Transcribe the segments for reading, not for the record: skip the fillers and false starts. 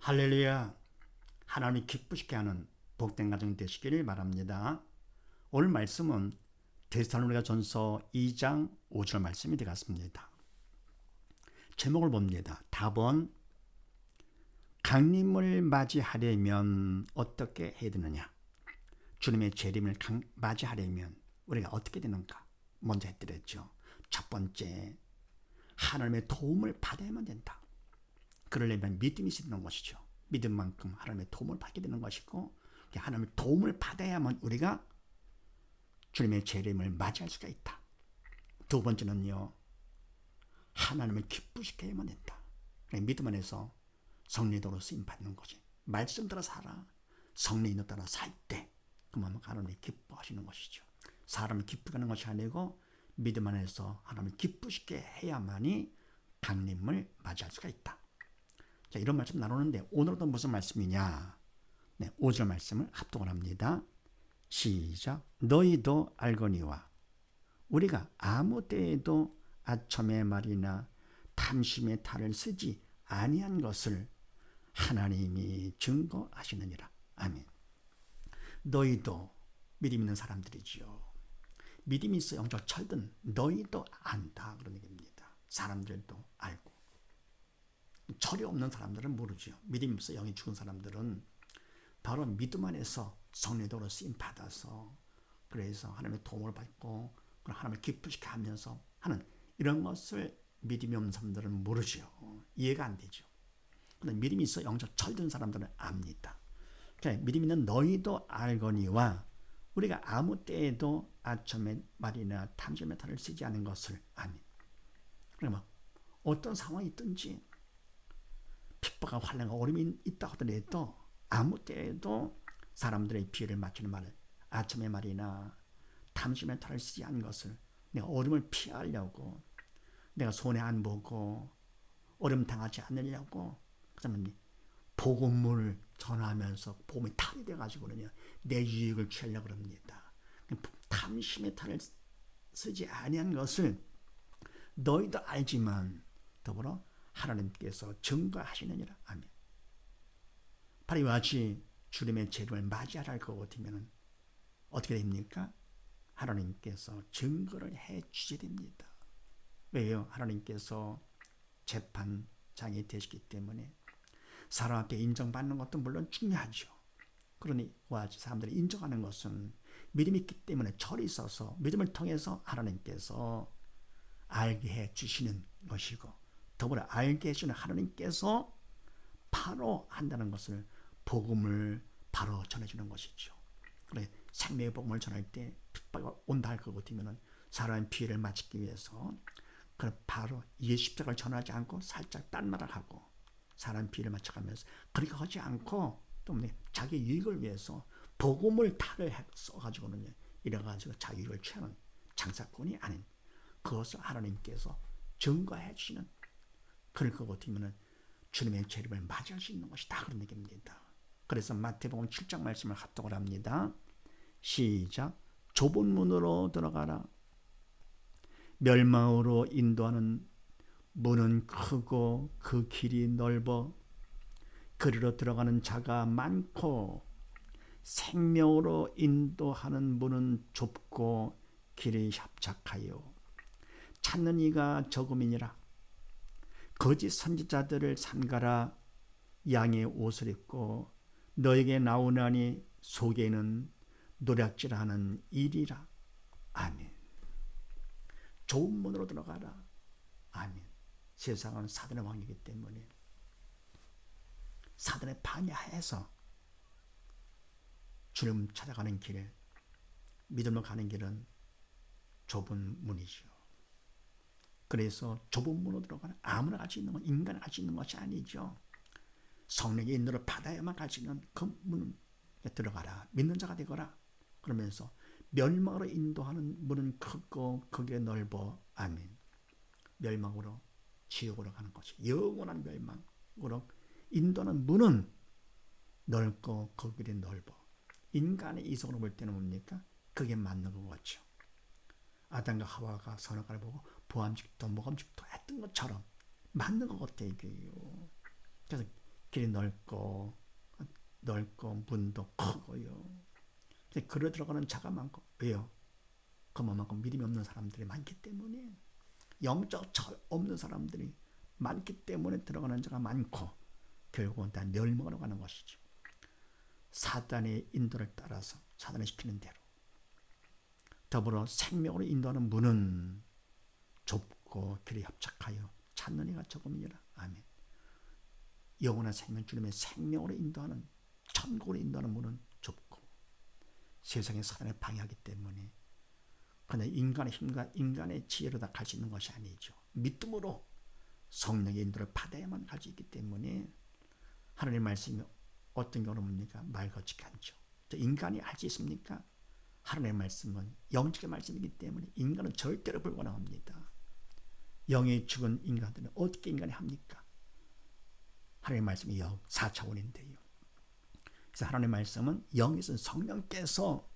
할렐루야. 하나님이 기쁘시게 하는 복된 가정 되시기를 바랍니다. 오늘 말씀은 데살로니가 전서 2장 5절 말씀이 되겠습니다. 제목을 봅니다. 답은 강림을 맞이하려면 어떻게 해야 되느냐. 주님의 재림을 맞이하려면 우리가 어떻게 되는가. 먼저 해드렸죠. 첫 번째, 하나님의 도움을 받아야만 된다. 그러려면 믿음이 있는 것이죠. 믿음만큼 하나님의 도움을 받게 되는 것이고, 하나님의 도움을 받아야만 우리가 주님의 재림을 맞이할 수가 있다. 두 번째는요, 하나님을 기쁘시게 해야만 된다. 믿음 안에서 성리도로 쓰임 받는 거지. 말씀 따라 살아. 성리인도 따라 살 때 그만 하나님이 기뻐하시는 것이죠. 사람을 기쁘게 하는 것이 아니고 믿음 안에서 하나님을 기쁘시게 해야만이 강림을 맞이할 수가 있다. 자, 이런 말씀 나누는데 오늘도 무슨 말씀이냐? 5절 말씀을 합독을 합니다. 시작. 너희도 알거니와 우리가 아무 때에도 아첨의 말이나 탐심의 탈을 쓰지 아니한 것을 하나님이 증거하시느니라. 아멘. 너희도 믿음 있는 사람들이지요. 믿음이 있어 영적 철든 너희도 안다 그런 얘기입니다. 사람들도 알고. 철이 없는 사람들은 모르죠. 믿음이 없어 영이 죽은 사람들은 바로 믿음 안에서 성례도로 쓰임 받아서 그래서 하나님의 도움을 받고 하나님을 기쁘시게 하면서 하는 이런 것을 믿음이 없는 사람들은 모르죠. 이해가 안 되죠. 그런데 믿음이 있어 영적 철든 사람들은 압니다. 그러니까 믿음 있는 너희도 알거니와 우리가 아무 때에도 아첨의 말이나 탐심의 탈을 쓰지 않은 것을 아멘. 그러면 어떤 상황이 있든지 핍박과 환난과 어려움이 있다 하더라도 아무 때에도 사람들의 비를 맞추는 말을 아첨의 말이나 탐심의 탈을 쓰지 않은 것을 내가 어려움을 피하려고 내가 손해 안 보고 어려움 당하지 않으려고 그다음에 복음을 전하면서 복음이 탈이 돼가지고는요 내 유익을 취하려고 합니다. 탐심의 탈을 쓰지 아니한 것을 너희도 알지만 더불어 하나님께서 증거하시느니라. 아멘. 바로 이와 같이 주님의 재림을 맞이할 것 같으면 어떻게 됩니까? 하나님께서 증거를 해 주셔야 됩니다. 왜요? 하나님께서 재판장이 되시기 때문에 사람 앞에 인정받는 것도 물론 중요하죠. 그러니 사람들이 인정하는 것은 믿음이 있기 때문에 철이 있어서 믿음을 통해서 하나님께서 알게 해 주시는 것이고 더불어 알게 해주는 하나님께서 바로 한다는 것을 복음을 바로 전해주는 것이죠. 그래 생명의 복음을 전할 때 핍박이 온다 할 것 같으면 사람의 피해를 맞추기 위해서 바로 예수 십자가를 전하지 않고 살짝 딴 말을 하고 사람 피해를 맞춰가면서 그렇게 하지 않고 또 자기 유익을 위해서 복음을 탈을 써가지고는 이래가지고 자기 유익을 취하는 장사꾼이 아닌 그것을 하나님께서 증거해 주시는 그럴 것 같으면 주님의 재림을 맞이할 수 있는 것이다 그런 얘기입니다. 그래서 마태복음 7장 말씀을 합독을 합니다. 시작. 좁은 문으로 들어가라. 멸망으로 인도하는 문은 크고 그 길이 넓어 그리로 들어가는 자가 많고 생명으로 인도하는 문은 좁고 길이 협착하여 찾는 이가 적음이니라. 거짓 선지자들을 삼가라. 양의 옷을 입고 너에게 나오나니 속에는 노략질하는 일이라. 아멘. 좋은 문으로 들어가라. 아멘. 세상은 사단의 왕이기 때문에 사단의 방해하에서 주님 찾아가는 길에 믿음으로 가는 길은 좁은 문이죠. 그래서 좁은 문으로 들어가는 아무나 갈 수 있는 건 인간이 갈 수 있는 것이 아니죠. 성령의 인도를 받아야만 갈 수 있는 그 문에 들어가라. 믿는 자가 되거라. 그러면서 멸망으로 인도하는 문은 크고 크게 넓어. 아멘. 멸망으로 지옥으로 가는 것이 영원한 멸망으로 인도하는 문은 넓고 그 길이 넓어. 인간의 이성으로 볼 때는 뭡니까? 그게 맞는 것 같죠. 아담과 하와가 선악과를 보고 보암직도 모감직도 했던 것처럼 맞는 것 같아요. 그래서 길이 넓고 문도 크고요. 걸어 들어가는 자가 많고. 왜요? 그만큼 믿음이 없는 사람들이 많기 때문에, 영적 철 없는 사람들이 많기 때문에 들어가는 자가 많고 결국은 다 멸망으로 가는 것이죠. 사단의 인도를 따라서 사단이 시키는 대로. 더불어 생명으로 인도하는 문은 좁고 길이 협착하여 찾는 이가 적음이니라. 아멘. 영원한 생명, 주님의 생명으로 인도하는, 천국으로 인도하는 문은 좁고 세상의 사단에 방해하기 때문에 그냥 인간의 힘과 인간의 지혜로 다 갈 수 있는 것이 아니죠. 믿음으로 성령의 인도를 받아야만 갈 수 있기 때문에 하나님의 말씀이 어떤 경우는 뭡니까? 말 거치게 않죠. 인간이 할 수 있습니까? 하나님의 말씀은 영적의 말씀이기 때문에 인간은 절대로 불가능합니다. 영이 죽은 인간들은 어떻게 인간이 합니까? 하나님의 말씀이 영 4차원인데요. 그래서 하나님의 말씀은 영이신 성령께서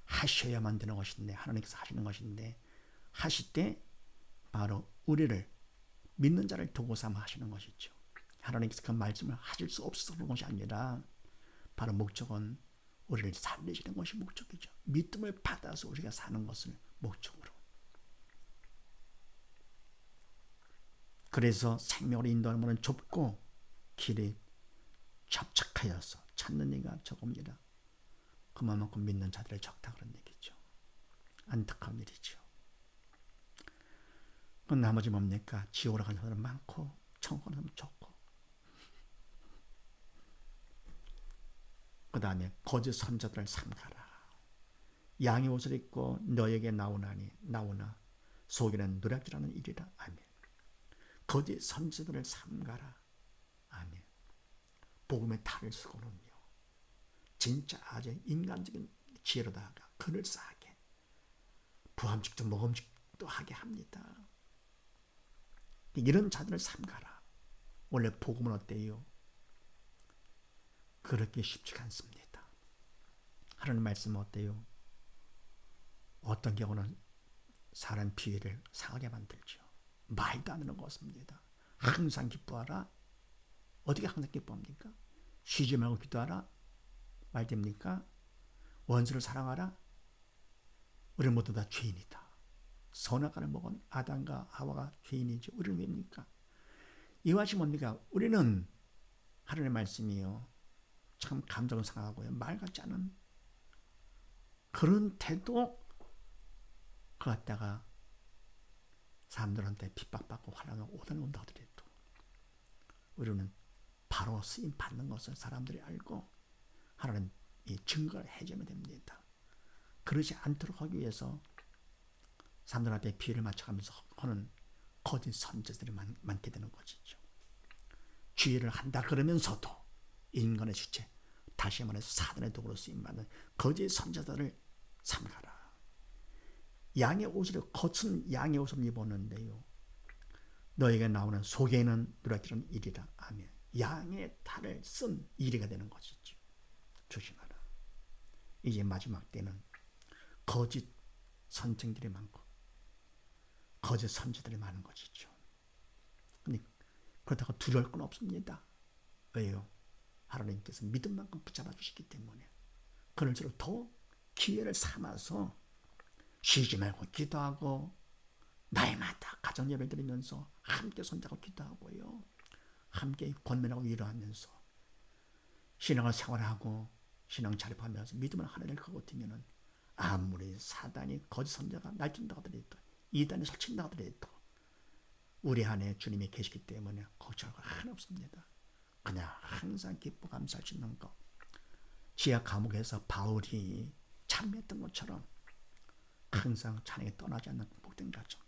하셔야만 되는 것인데, 하나님께서 하시는 것인데, 하실 때 바로 우리를 믿는 자를 도구 삼아 하시는 것이죠. 하나님께서 그 말씀을 하실 수 없어서 그런 것이 아니라 바로 목적은 우리를 살리시는 것이 목적이죠. 믿음을 받아서 우리가 사는 것을 목적으로. 그래서 생명으로 인도하는 문은 좁고 길이 협착하여서 찾는 이가 적습니다. 그만큼 믿는 자들이 적다 그런 얘기죠. 안타까운 일이죠. 그 나머지 뭡니까? 지옥으로 가는 사람은 많고 천국으로 가는 사람은 적고. 그 다음에 거짓 선자들을 삼가라. 양의 옷을 입고 너에게 나오나 속에는 누락질하는 일이라. 아멘. 거짓 선자들을 삼가라. 아멘. 복음의 탈을 쓰고는요, 진짜 아주 인간적인 지혜로다가 그럴싸하게 부함직도 모험직도 하게 합니다. 이런 자들을 삼가라. 원래 복음은 어때요? 그렇게 쉽지가 않습니다. 하나님 말씀은 어때요? 어떤 경우는 사람 비위를 상하게 만들죠. 말도 안 되는 것입니다. 항상 기뻐하라. 어떻게 항상 기뻐합니까? 쉬지 말고 기도하라. 말 됩니까? 원수를 사랑하라. 우리 모두 다 죄인이다. 선악과를 먹은 아담과 하와가 죄인이죠. 우리는 왜입니까? 이와 같이 뭡니까? 우리는 하나님의 말씀이요, 참 감정을 상하고요, 말 같지 않은 그런 태도 그 갖다가 사람들한테 핍박받고 환난하고 오다는 온다 하더라도 우리는 바로 쓰임 받는 것을 사람들이 알고 하나님 이 증거를 해주면 됩니다. 그러지 않도록 하기 위해서 사람들 앞에 비유를 맞춰가면서 하는 거짓 선지자들이 많게 되는 것이죠. 주의를 한다 그러면서도 인간의 주체, 다시 말해서 사단의 도구로 쓰임받는 거짓 선지자들을 삼가라. 양의 옷을, 겉은 양의 옷을 입었는데요, 너에게 나오는 속에는 누락질하는 일이라. 아멘. 양의 탈을 쓴 일이가 되는 것이죠. 조심하라. 이제 마지막 때는 거짓 선생들이 많고 거짓 선지들이 많은 것이죠. 근데 그렇다고 두려울 건 없습니다. 왜요? 하나님께서 믿음만큼 붙잡아 주시기 때문에. 그럴수록 더 기회를 삼아서 쉬지 말고 기도하고 날마다 가정 예배 드리면서 함께 손잡고 기도하고요, 함께 권면하고 위로하면서 신앙을 생활하고 신앙 자립하면서 믿음을 하나를 그것이면은 아무리 사단이 거짓 선자가 날뛴다고 하더라도 이단이 설친다고 하더라도 우리 안에 주님이 계시기 때문에 걱정할 거 하나 없습니다. 그냥 항상 기뻐 감사할 수 있는 것. 지하 감옥에서 바울이 참여했던 것처럼 항상 찬양에 떠나지 않는 복된 가정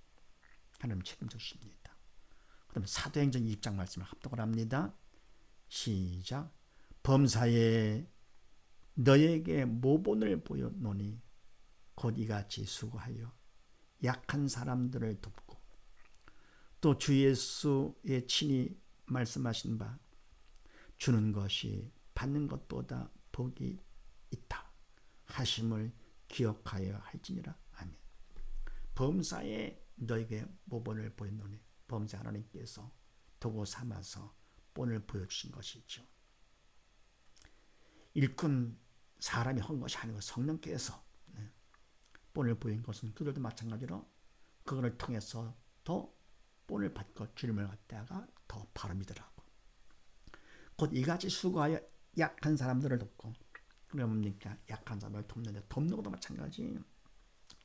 하나님 책임져 주십니다. 그 다음에 사도행전 2장 말씀을 합독을 합니다. 시작. 범사에 너에게 모본을 보여노니 곧 이같이 수고하여 약한 사람들을 돕고 또 주 예수의 친히 말씀하신 바 주는 것이 받는 것보다 복이 있다 하심을 기억하여 할지니라. 아멘. 범사에 너에게 모본을 보였노니, 범사 하나님께서 도구 삼아서 본을 보여주신 것이죠. 일꾼 사람이 한 것이 아니고 성령께서 본을 보인 것은 그들도 마찬가지로 그거를 통해서 더 본을 받고 주님을 갖다가 더 바로 믿으라고. 곧 이같이 수고하여 약한 사람들을 돕고. 그게 뭡니까? 약한 사람을 돕는데 돕는 것도 마찬가지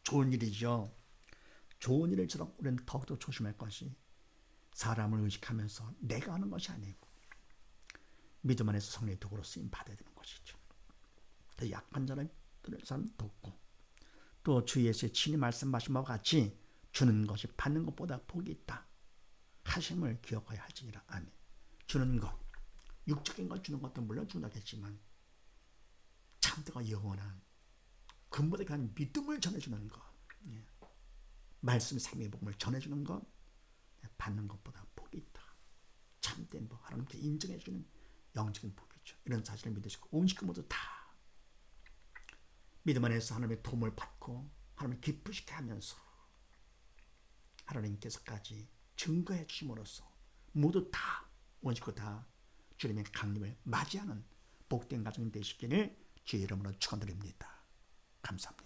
좋은 일이죠. 좋은 일일수록 우리는 더욱더 조심할 것이 사람을 의식하면서 내가 하는 것이 아니고 믿음 안에서 성령의 도구로 쓰임 받아야 되는 것이죠. 약한 자를 돕고 또 주 예수의 친히 말씀하신 바와 같이 주는 것이 받는 것보다 복이 있다 하심을 기억하여 할지니라. 아멘. 주는 것, 육적인 걸 주는 것도 물론 중요하겠지만 참되고 영원한 근본에 대한 믿음을 전해주는 것, 말씀 생명의 복음을 전해주는 것, 받는 것보다 복이 있다. 참된 복, 하나님께 인정해주는 영적인 복이죠. 이런 사실을 믿으시고 온 식구 모두 다 믿음 안에서 하나님의 도움을 받고 하나님을 기쁘시게 하면서 하나님께서까지 증거해 주심으로써 모두 다 온 식구 다 주님의 강림을 맞이하는 복된 가정이 되시기를 주의 이름으로 축원드립니다. 감사합니다.